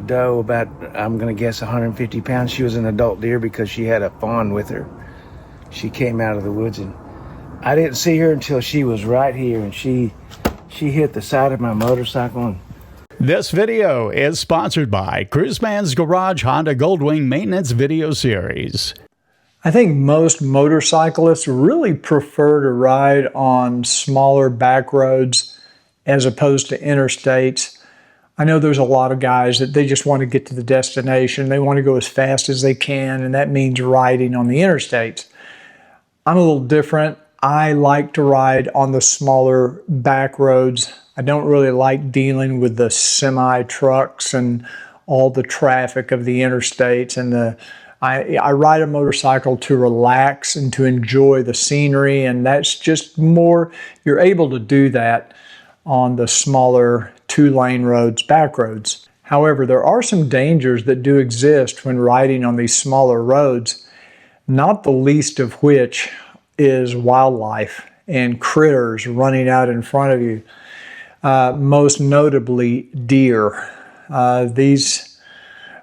doe about, I'm gonna guess 150 pounds. She was an adult deer because she had a fawn with her. She came out of the woods, and I didn't see her until she was right here, and she hit the side of my motorcycle. This video is sponsored by Cruiseman's Garage Honda Goldwing Maintenance Video Series. I think most motorcyclists really prefer to ride on smaller back roads as opposed to interstates. I know there's a lot of guys that they just want to get to the destination. They want to go as fast as they can, and that means riding on the interstates. I'm a little different. I like to ride on the smaller back roads. I don't really like dealing with the semi trucks and all the traffic of the interstates. And I ride a motorcycle to relax and to enjoy the scenery, and that's just more, you're able to do that on the smaller 2-lane roads, back roads. However, there are some dangers that do exist when riding on these smaller roads, not the least of which is wildlife and critters running out in front of you. Most notably deer. These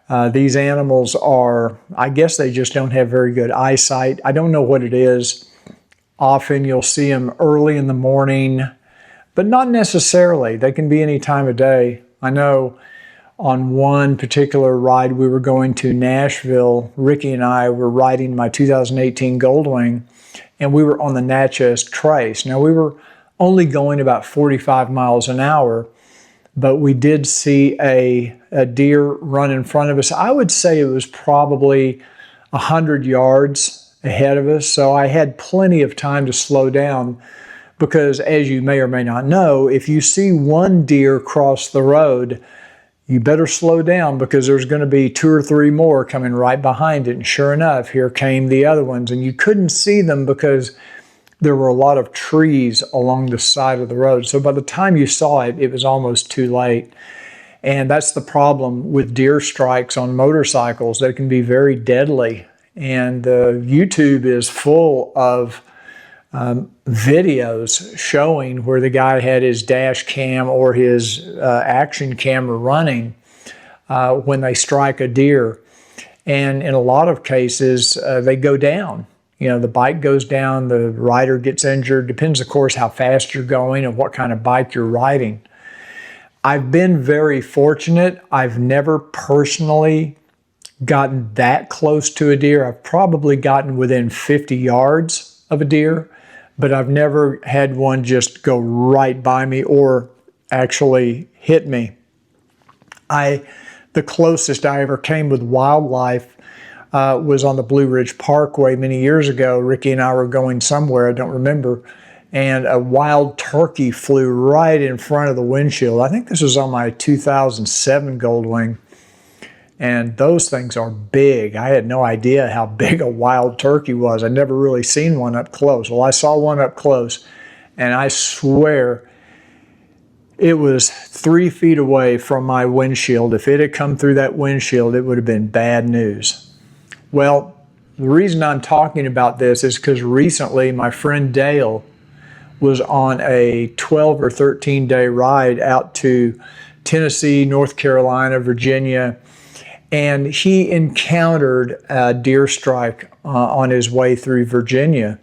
animals are, I guess they just don't have very good eyesight. I don't know what it is. Often you'll see them early in the morning, but not necessarily. They can be any time of day. I know on one particular ride we were going to Nashville, Ricky and I were riding my 2018 Goldwing, and we were on the Natchez Trace. Now we were only going about 45 miles an hour, but we did see a deer run in front of us. I would say it was probably 100 yards ahead of us, so I had plenty of time to slow down because, as you may or may not know, if you see one deer cross the road, you better slow down because there's going to be 2 or 3 more coming right behind it. And sure enough, here came the other ones, and you couldn't see them because there were a lot of trees along the side of the road. So by the time you saw it, it was almost too late. And that's the problem with deer strikes on motorcycles. They can be very deadly. And YouTube is full of videos showing where the guy had his dash cam or his action camera running when they strike a deer. And in a lot of cases, they go down. You know, the bike goes down, the rider gets injured. Depends, of course, how fast you're going and what kind of bike you're riding. I've been very fortunate. I've never personally gotten that close to a deer. I've probably gotten within 50 yards of a deer, but I've never had one just go right by me or actually hit me. The closest I ever came with wildlife was on the Blue Ridge Parkway many years ago. Ricky and I were going somewhere, I don't remember, and a wild turkey flew right in front of the windshield. I think this was on my 2007 Goldwing, and those things are big. I had no idea how big a wild turkey was. I'd never really seen one up close. Well, I saw one up close, and I swear it was 3 feet away from my windshield. If it had come through that windshield, it would have been bad news. Well, the reason I'm talking about this is because recently my friend Dale was on a 12 or 13 day ride out to Tennessee, North Carolina, Virginia, and he encountered a deer strike on his way through Virginia.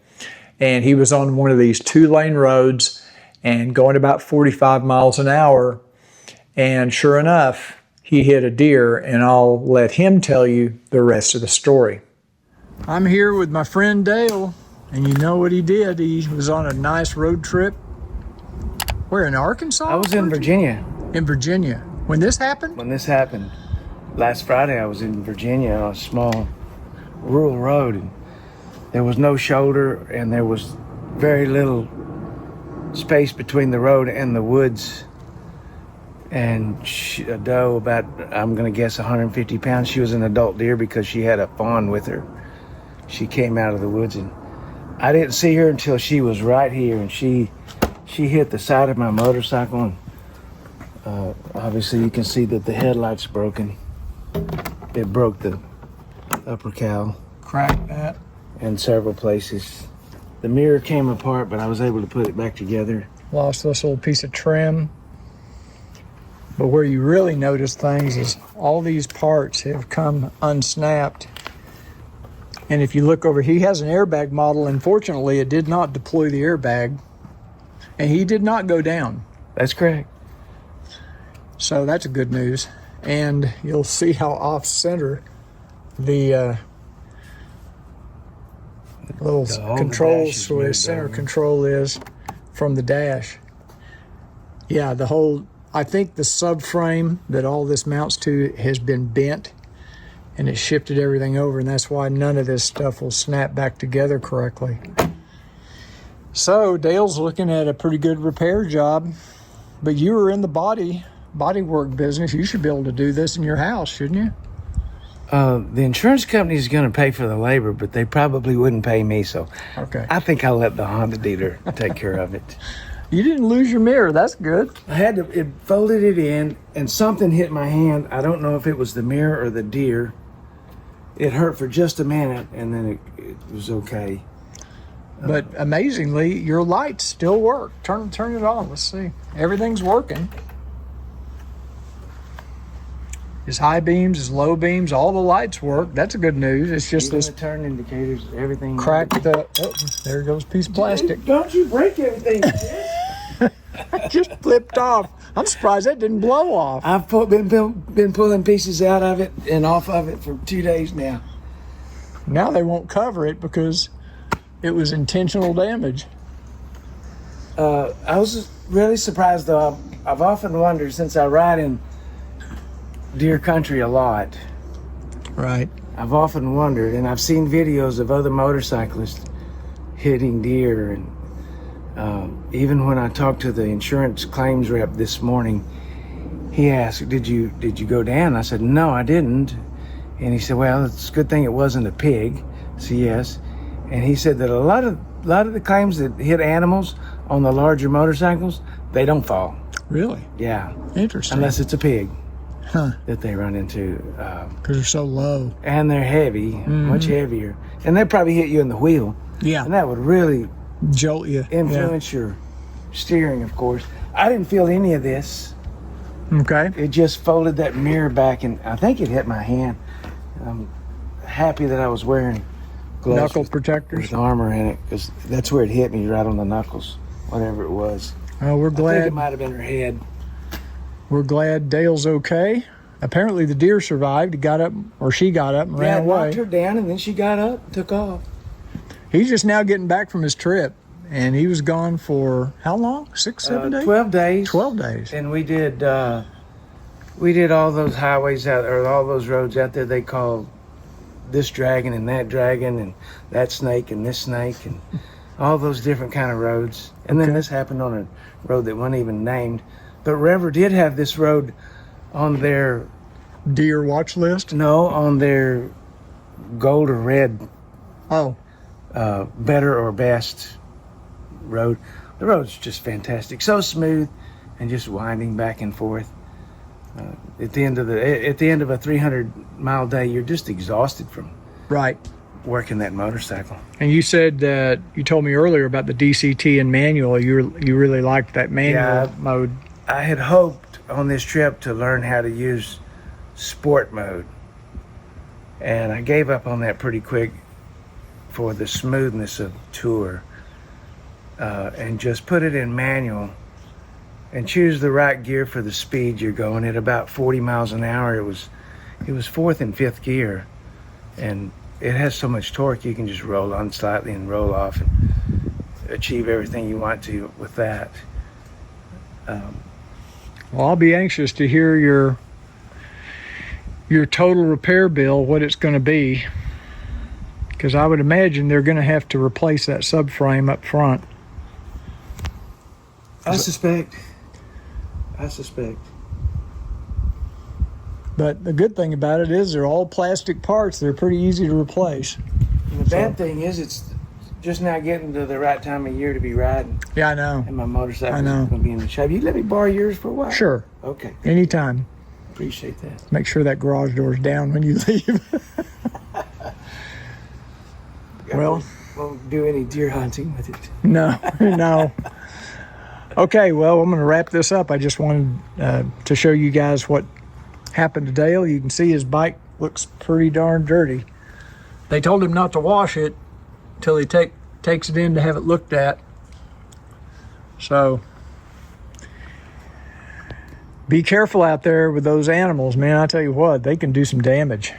And he was on one of these 2-lane roads and going about 45 miles an hour. And sure enough, he hit a deer, and I'll let him tell you the rest of the story. I'm here with my friend Dale, and you know what he did. He was on a nice road trip. Where, in Arkansas? I was in Virginia. In Virginia. When this happened? When this happened. Last Friday, I was in Virginia on a small rural road, and there was no shoulder, and there was very little space between the road and the woods. And a doe about, I'm going to guess 150 pounds. She was an adult deer because she had a fawn with her. She came out of the woods, and I didn't see her until she was right here, and she hit the side of my motorcycle. And obviously you can see that the headlight's broken. It broke the upper cowl. Cracked that. In several places. The mirror came apart, but I was able to put it back together. Lost this little piece of trim. But where you really notice things is all these parts have come unsnapped. And if you look over, he has an airbag model. Unfortunately, it did not deploy the airbag, and he did not go down. That's correct. So that's good news. And you'll see how off-center the little control switch, center control is from the dash. Yeah, I think the subframe that all this mounts to has been bent, and it shifted everything over, and that's why none of this stuff will snap back together correctly. So Dale's looking at a pretty good repair job, but you were in the body work business. You should be able to do this in your house, shouldn't you? The insurance company is going to pay for the labor, but they probably wouldn't pay me, so Okay. I think I'll let the Honda dealer take care of it. You didn't lose your mirror. That's good. It folded it in, and something hit my hand. I don't know if it was the mirror or the deer. It hurt for just a minute, and then it was okay. But amazingly, your lights still work. Turn it on. Let's see. Everything's working. His high beams, his low beams, all the lights work. That's good news. It's just Even this the turn indicators, everything. cracked. There goes a piece of plastic. Don't you break everything. Just flipped off. I'm surprised that didn't blow off. I've been pulling pieces out of it and off of it for 2 days now. Now they won't cover it because it was intentional damage. I was really surprised, though. I've often wondered, since I ride in deer country a lot, Right. I've often wondered, and I've seen videos of other motorcyclists hitting deer, and even when I talked to the insurance claims rep this morning, he asked, "Did you go down?" I said, "No, I didn't." And he said, "Well, it's a good thing it wasn't a pig." So yes, and he said that a lot of the claims that hit animals on the larger motorcycles, they don't fall. Really? Yeah, Interesting. unless it's a pig Huh. that they run into. Because they're so low. And they're heavy, much heavier. And they probably hit you in the wheel. Yeah. And that would really Jolt you. influence your steering, of course. I didn't feel any of this. Yeah. Okay. It just folded that mirror back, and I think it hit my hand. I'm happy that I was wearing gloves Knuckle protectors. with armor in it, because that's where it hit me, right on the knuckles, whatever it was. Oh, we're I think glad. it might have been her head. We're glad Dale's okay. Apparently the deer survived. He got up, or she got up and Yeah, ran it knocked away. her down, and then she got up and took off. He's just now getting back from his trip, and he was gone for how long? 6, 7 days? 12 days. 12 days. And we did all those highways out, or all those roads out there they call this dragon and that snake and this snake, and all those different kind of roads. And then this happened on a road that wasn't even named. But Rever did have this road on their Deer watch list? on their gold or red Oh, better or best road. The road's just fantastic, so smooth and just winding back and forth. At the end of a 300-mile day, you're just exhausted from right. working that motorcycle. And you said that you told me earlier about the DCT and manual. You really liked that manual mode. I had hoped on this trip to learn how to use sport mode, and I gave up on that pretty quick for the smoothness of the tour, and just put it in manual and choose the right gear for the speed you're going. At about 40 miles an hour, it was fourth and fifth gear, and it has so much torque you can just roll on slightly and roll off and achieve everything you want to with that. Well, I'll be anxious to hear your total repair bill, what it's going to be, because I would imagine they're going to have to replace that subframe up front. I suspect. But the good thing about it is they're all plastic parts. They're pretty easy to replace. And the bad thing is it's just now getting to the right time of year to be riding, Yeah, I know. and my motorcycle I know. is going to be in the shop. You let me borrow yours for a while? Sure. Okay. Anytime. Appreciate that. Make sure that garage door's down when you leave. Well, won't do any deer hunting with it. no. Okay, well, I'm going to wrap this up. I just wanted to show you guys what happened to Dale. You can see his bike looks pretty darn dirty. They told him not to wash it until he takes it in to have it looked at. So be careful out there with those animals, man. I tell you what, they can do some damage.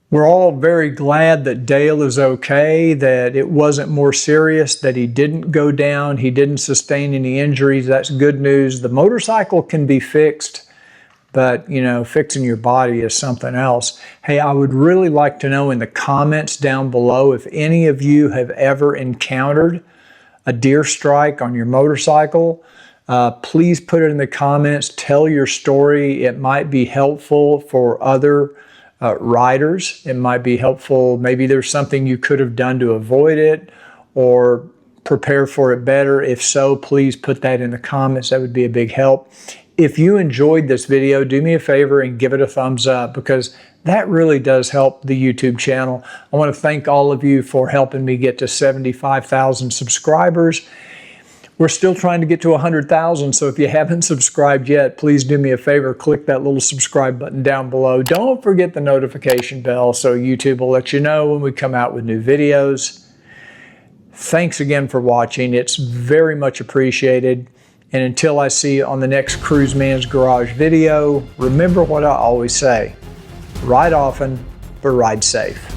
We're all very glad that Dale is okay, that it wasn't more serious, that he didn't go down, he didn't sustain any injuries. That's good news. The motorcycle can be fixed, but, you know, fixing your body is something else. Hey, I would really like to know in the comments down below if any of you have ever encountered a deer strike on your motorcycle. Please put it in the comments. Tell your story. It might be helpful for other riders. It might be helpful. Maybe there's something you could have done to avoid it or prepare for it better. If so, please put that in the comments. That would be a big help. If you enjoyed this video, do me a favor and give it a thumbs up, because that really does help the YouTube channel. I want to thank all of you for helping me get to 75,000 subscribers. We're still trying to get to 100,000, so if you haven't subscribed yet, please do me a favor, click that little subscribe button down below. Don't forget the notification bell so YouTube will let you know when we come out with new videos. Thanks again for watching. It's very much appreciated. And until I see you on the next Cruiseman's Garage video, remember what I always say: ride often, but ride safe.